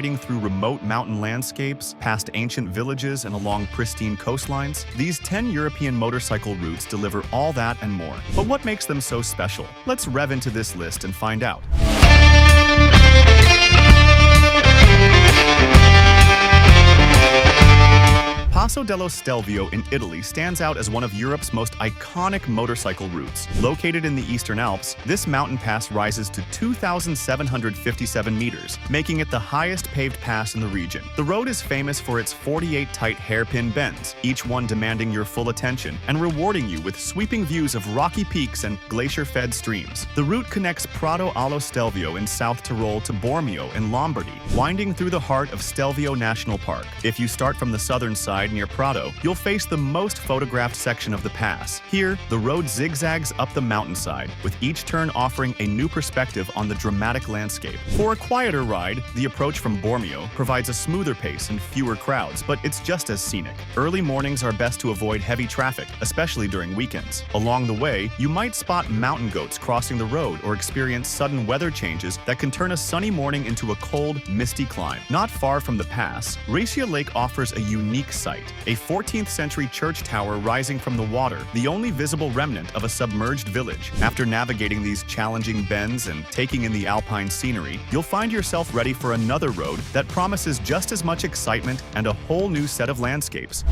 riding through remote mountain landscapes, past ancient villages, and along pristine coastlines, these 10 European motorcycle routes deliver all that and more. But what makes them so special? Let's rev into this list and find out. Passo dello Stelvio in Italy stands out as one of Europe's most iconic motorcycle routes. Located in the Eastern Alps, this mountain pass rises to 2,757 meters, making it the highest paved pass in the region. The road is famous for its 48 tight hairpin bends, each one demanding your full attention and rewarding you with sweeping views of rocky peaks and glacier-fed streams. The route connects Prato allo Stelvio in South Tyrol to Bormio in Lombardy, winding through the heart of Stelvio National Park. If you start from the southern side near Prato, you'll face the most photographed section of the pass. Here, the road zigzags up the mountainside, with each turn offering a new perspective on the dramatic landscape. For a quieter ride, the approach from Bormio provides a smoother pace and fewer crowds, but it's just as scenic. Early mornings are best to avoid heavy traffic, especially during weekends. Along the way, you might spot mountain goats crossing the road or experience sudden weather changes that can turn a sunny morning into a cold, misty climb. Not far from the pass, Racia Lake offers a unique sight. A 14th century church tower rising from the water, the only visible remnant of a submerged village. After navigating these challenging bends and taking in the alpine scenery, you'll find yourself ready for another road that promises just as much excitement and a whole new set of landscapes.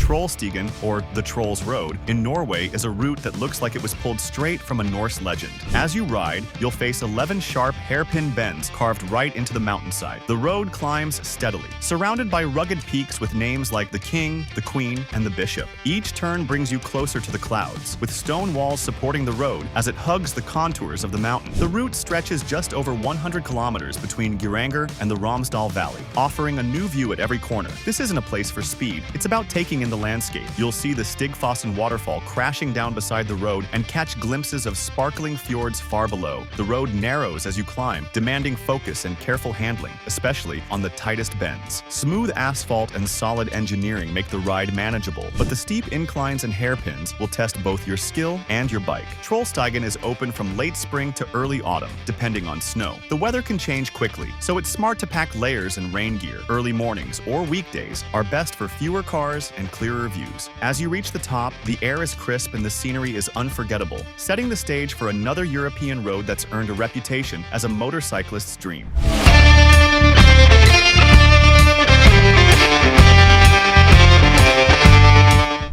Trollstigen, or the Trolls Road, in Norway is a route that looks like it was pulled straight from a Norse legend. As you ride, you'll face 11 sharp hairpin bends carved right into the mountainside. The road climbs steadily, surrounded by rugged peaks with names like the King, the Queen, and the Bishop. Each turn brings you closer to the clouds, with stone walls supporting the road as it hugs the contours of the mountain. The route stretches just over 100 kilometers between Geiranger and the Romsdal Valley, offering a new view at every corner. This isn't a place for speed, it's about taking in the landscape. You'll see the Stigfossen waterfall crashing down beside the road and catch glimpses of sparkling fjords far below. The road narrows as you climb, demanding focus and careful handling, especially on the tightest bends. Smooth asphalt and solid engineering make the ride manageable, but the steep inclines and hairpins will test both your skill and your bike. Trollstigen is open from late spring to early autumn, depending on snow. The weather can change quickly, so it's smart to pack layers and rain gear. Early mornings or weekdays are best for fewer cars and clearer views. As you reach the top, the air is crisp and the scenery is unforgettable, setting the stage for another European road that's earned a reputation as a motorcyclist's dream.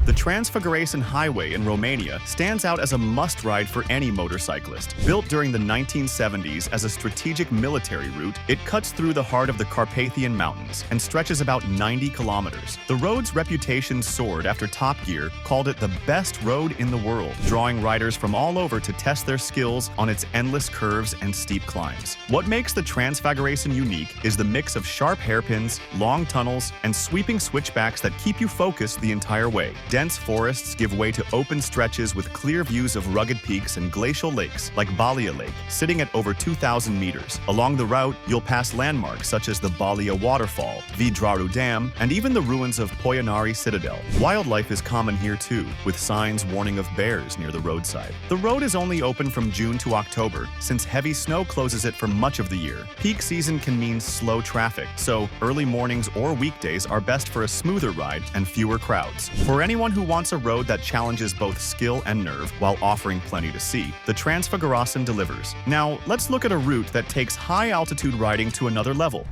The Transfagarasan Highway in Romania stands out as a must-ride for any motorcyclist. Built during the 1970s as a strategic military route, it cuts through the heart of the Carpathian Mountains and stretches about 90 kilometers. The road's reputation soared after Top Gear called it the best road in the world, drawing riders from all over to test their skills on its endless curves and steep climbs. What makes the Transfagarasan unique is the mix of sharp hairpins, long tunnels, and sweeping switchbacks that keep you focused the entire way. Dense forests give way to open stretches with clear views of rugged peaks and glacial lakes like Balia Lake, sitting at over 2,000 meters. Along the route, you'll pass landmarks such as the Balia Waterfall, Vidraru Dam, and even the ruins of Poianari Citadel. Wildlife is common here too, with signs warning of bears near the roadside. The road is only open from June to October, since heavy snow closes it for much of the year. Peak season can mean slow traffic, so early mornings or weekdays are best for a smoother ride and fewer crowds. For anyone who wants a road that challenges both skill and nerve while offering plenty to see, the Transfagarasan delivers. Now, let's look at a route that takes high-altitude riding to another level.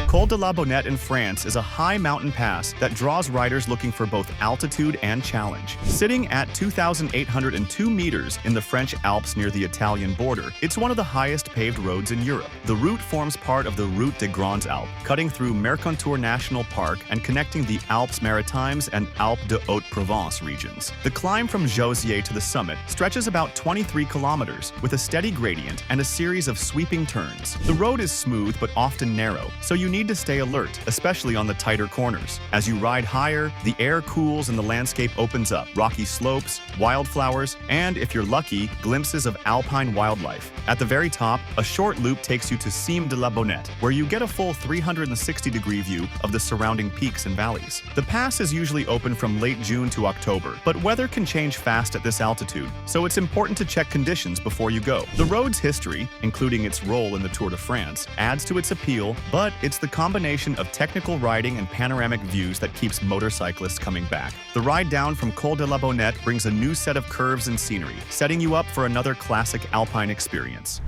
Col de la Bonnette in France is a high mountain pass that draws riders looking for both altitude and challenge. Sitting at 2,802 meters in the French Alps near the Italian border, it's one of the highest paved roads in Europe. The route forms part of the Route des Grands Alpes, cutting through Mercantour National Park and connecting the Alpes Maritimes and Alpes de Haute-Provence regions. The climb from Jauziers to the summit stretches about 23 kilometers, with a steady gradient and a series of sweeping turns. The road is smooth but often narrow, so you need to stay alert, especially on the tighter corners. As you ride higher, the air cools and the landscape opens up. Rocky slopes, wildflowers, and, if you're lucky, glimpses of alpine wildlife. At the very top, a short loop takes you to Cime de la Bonnette, where you get a full 360-degree view of the surrounding peaks and valleys. The pass is usually open from late June to October, but weather can change fast at this altitude, so it's important to check conditions before you go. The road's history, including its role in the Tour de France, adds to its appeal, but it's the combination of technical riding and panoramic views that keeps motorcyclists coming back. The ride down from Col de la Bonnette brings a new set of curves and scenery, setting you up for another classic alpine experience.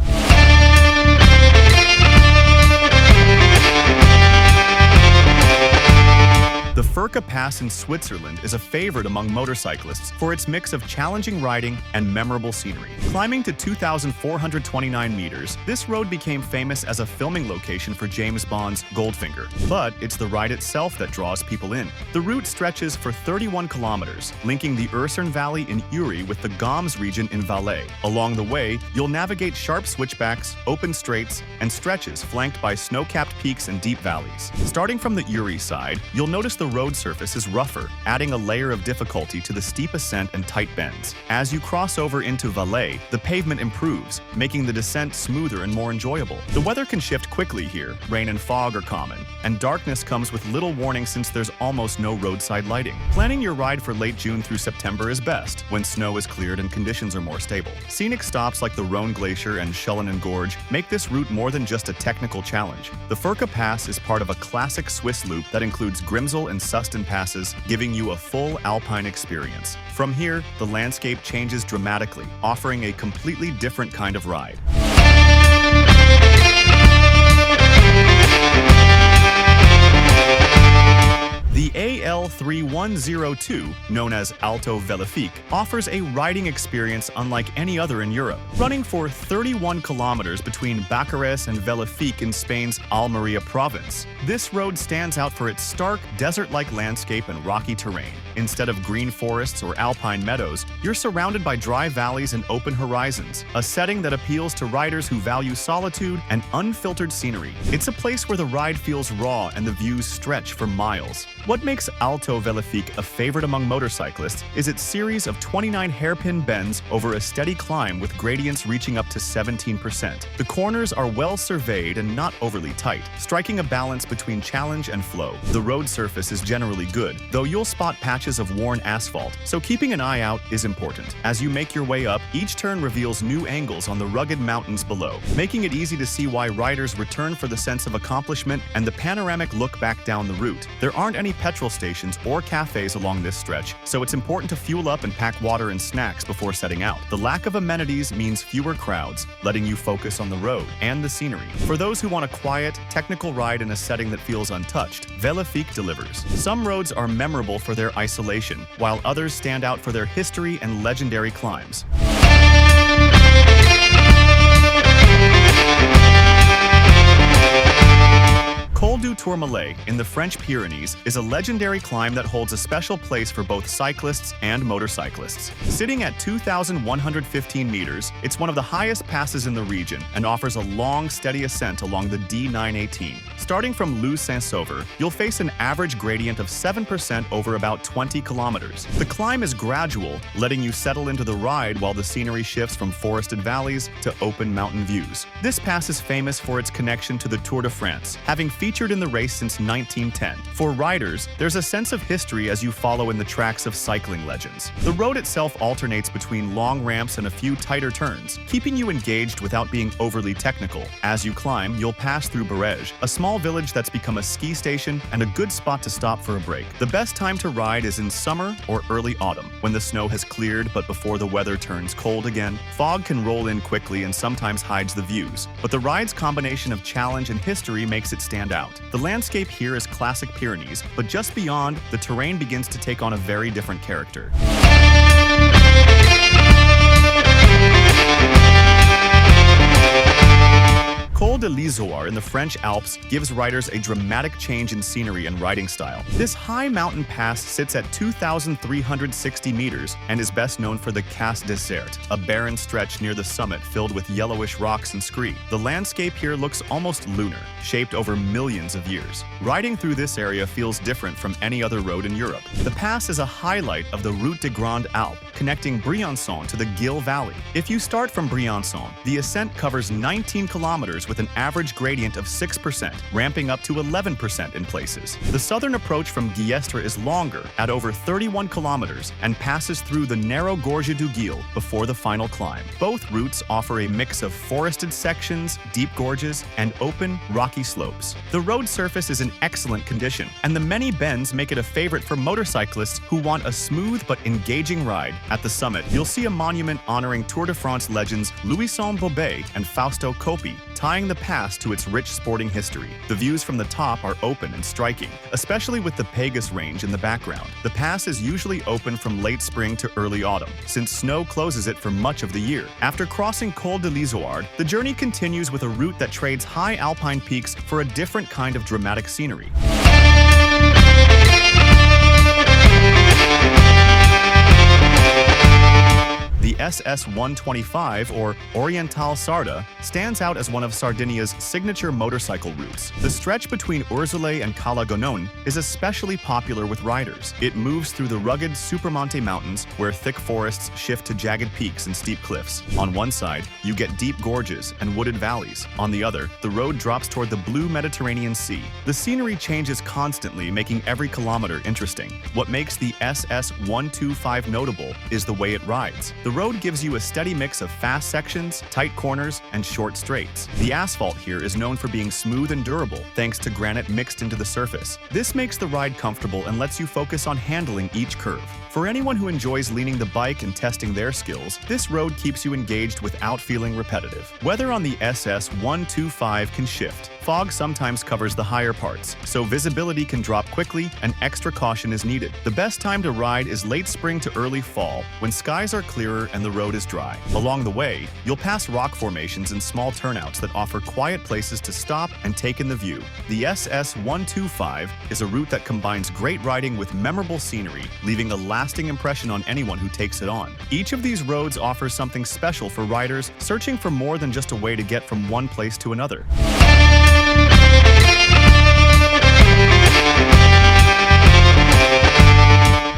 The Furka Pass in Switzerland is a favorite among motorcyclists for its mix of challenging riding and memorable scenery. Climbing to 2,429 meters, this road became famous as a filming location for James Bond's Goldfinger. But it's the ride itself that draws people in. The route stretches for 31 kilometers, linking the Ursern Valley in Uri with the Goms region in Valais. Along the way, you'll navigate sharp switchbacks, open straights, and stretches flanked by snow-capped peaks and deep valleys. Starting from the Uri side, you'll notice the road surface is rougher, adding a layer of difficulty to the steep ascent and tight bends. As you cross over into Valais, the pavement improves, making the descent smoother and more enjoyable. The weather can shift quickly here. Rain and fog are common, and darkness comes with little warning since there's almost no roadside lighting. Planning your ride for late June through September is best, when snow is cleared and conditions are more stable. Scenic stops like the Rhone Glacier and Schellenen Gorge make this route more than just a technical challenge. The Furka Pass is part of a classic Swiss loop that includes Grimsel and Susten passes, giving you a full alpine experience. From here, the landscape changes dramatically, offering a completely different kind of ride. The AL3102, known as Alto Velefique, offers a riding experience unlike any other in Europe. Running for 31 kilometers between Bucharest and Velefique in Spain's Almeria province, this road stands out for its stark, desert-like landscape and rocky terrain. Instead of green forests or alpine meadows, you're surrounded by dry valleys and open horizons, a setting that appeals to riders who value solitude and unfiltered scenery. It's a place where the ride feels raw and the views stretch for miles. What makes Alto Velefique a favorite among motorcyclists is its series of 29 hairpin bends over a steady climb with gradients reaching up to 17%. The corners are well surveyed and not overly tight, striking a balance between challenge and flow. The road surface is generally good, though you'll spot patches of worn asphalt, so keeping an eye out is important. As you make your way up, each turn reveals new angles on the rugged mountains below, making it easy to see why riders return for the sense of accomplishment and the panoramic look back down the route. There aren't any petrol stations or cafes along this stretch, so it's important to fuel up and pack water and snacks before setting out. The lack of amenities means fewer crowds, letting you focus on the road and the scenery. For those who want a quiet, technical ride in a setting that feels untouched, Velefique delivers. Some roads are memorable for their isolation, while others stand out for their history and legendary climbs. Col du Tourmalet in the French Pyrenees is a legendary climb that holds a special place for both cyclists and motorcyclists. Sitting at 2,115 meters, it's one of the highest passes in the region and offers a long, steady ascent along the D918. Starting from Luz Saint-Sauveur, you'll face an average gradient of 7% over about 20 kilometers. The climb is gradual, letting you settle into the ride while the scenery shifts from forested valleys to open mountain views. This pass is famous for its connection to the Tour de France, having featured in the race since 1910. For riders, there's a sense of history as you follow in the tracks of cycling legends. The road itself alternates between long ramps and a few tighter turns, keeping you engaged without being overly technical. As you climb, you'll pass through Barège, a small village that's become a ski station and a good spot to stop for a break. The best time to ride is in summer or early autumn, when the snow has cleared but before the weather turns cold again. Fog can roll in quickly and sometimes hides the views, but the ride's combination of challenge and history makes it stand out. The landscape here is classic Pyrenees, but just beyond, the terrain begins to take on a very different character. Col de l'Isère in the French Alps gives riders a dramatic change in scenery and riding style. This high mountain pass sits at 2,360 meters and is best known for the Casse Déserte, a barren stretch near the summit filled with yellowish rocks and scree. The landscape here looks almost lunar, shaped over millions of years. Riding through this area feels different from any other road in Europe. The pass is a highlight of the Route des Grandes Alpes, connecting Briançon to the Gille Valley. If you start from Briançon, the ascent covers 19 kilometers with an average gradient of 6%, ramping up to 11% in places. The southern approach from Guillestre is longer, at over 31 kilometers, and passes through the narrow Gorge du Gille before the final climb. Both routes offer a mix of forested sections, deep gorges, and open, rocky slopes. The road surface is in excellent condition, and the many bends make it a favorite for motorcyclists who want a smooth but engaging ride. At the summit, you'll see a monument honoring Tour de France legends Louison Bobet and Fausto Coppi, tying the pass to its rich sporting history. The views from the top are open and striking, especially with the Pegasus Range in the background. The pass is usually open from late spring to early autumn, since snow closes it for much of the year. After crossing Col de l'Isère, the journey continues with a route that trades high alpine peaks for a different kind of dramatic scenery. The SS-125, or Oriental Sarda, stands out as one of Sardinia's signature motorcycle routes. The stretch between Ursule and Cala Gonon is especially popular with riders. It moves through the rugged Supermonte Mountains, where thick forests shift to jagged peaks and steep cliffs. On one side, you get deep gorges and wooded valleys. On the other, the road drops toward the blue Mediterranean Sea. The scenery changes constantly, making every kilometer interesting. What makes the SS-125 notable is the way it rides. The road gives you a steady mix of fast sections, tight corners, and short straights. The asphalt here is known for being smooth and durable, thanks to granite mixed into the surface. This makes the ride comfortable and lets you focus on handling each curve. For anyone who enjoys leaning the bike and testing their skills, this road keeps you engaged without feeling repetitive. Weather on the SS-125 can shift. Fog sometimes covers the higher parts, so visibility can drop quickly and extra caution is needed. The best time to ride is late spring to early fall, when skies are clearer and the road is dry. Along the way, you'll pass rock formations and small turnouts that offer quiet places to stop and take in the view. The SS-125 is a route that combines great riding with memorable scenery, leaving a lasting impression on anyone who takes it on. Each of these roads offers something special for riders searching for more than just a way to get from one place to another.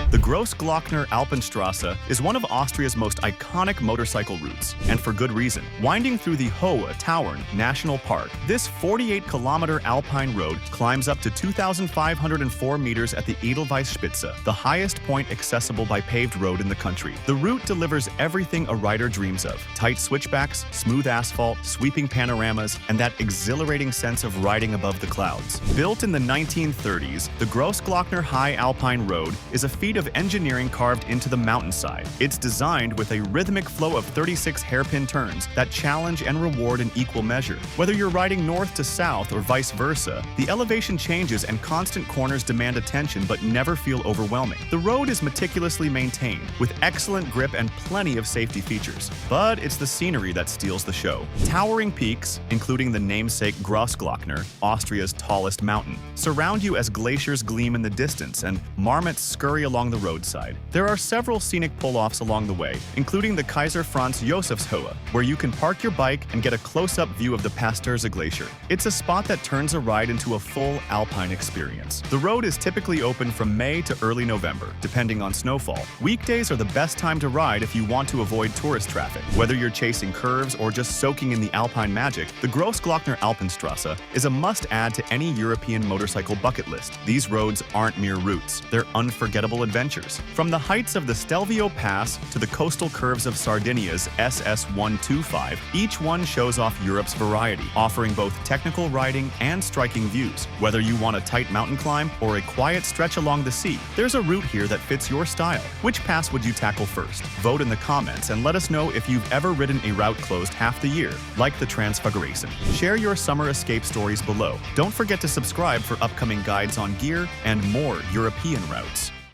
The Grossglockner Alpenstrasse is one of Austria's most iconic motorcycle routes, and for good reason. Winding through the Hohe Tauern National Park, this 48-kilometer alpine road climbs up to 2,504 meters at the Edelweiss-Spitze, the highest point accessible by paved road in the country. The route delivers everything a rider dreams of: tight switchbacks, smooth asphalt, sweeping panoramas, and that exhilarating sense of riding above the clouds. Built in the 1930s, the Grossglockner High Alpine Road is a feat of engineering carved into the mountainside. It's designed with a rhythmic flow of 36 hairpin turns that challenge and reward in equal measure. Whether you're riding north to south or vice versa, the elevation changes and constant corners demand attention but never feel overwhelming. The road is meticulously maintained, with excellent grip and plenty of safety features. But it's the scenery that steals the show. Towering peaks, including the namesake Grossglockner, Austria's tallest mountain, surround you as glaciers gleam in the distance and marmots scurry along the roadside. There are several scenic pull-offs along the way, including the Kaiser Franz Josefshöhe, where you can park your bike and get a close-up view of the Pasturze Glacier. It's a spot that turns a ride into a full alpine experience. The road is typically open from May to early November, depending on snowfall. Weekdays are the best time to ride if you want to avoid tourist traffic. Whether you're chasing curves or just soaking in the alpine magic, the Grossglockner Alpenstrasse is a must-add to any European motorcycle bucket list. These roads aren't mere routes, they're unforgettable adventures. From the heights of the Stelvio Pass to the coastal curves of Sardinia's SS-125, each one shows off Europe's variety, offering both technical riding and striking views. Whether you want a tight mountain climb or a quiet stretch along the sea, there's a route here that fits your style. Which pass would you tackle first? Vote in the comments and let us know if you've ever ridden a route closed half the year, like the Transfagarasan. Share your summer escape stories below. Don't forget to subscribe for upcoming guides on gear and more European routes.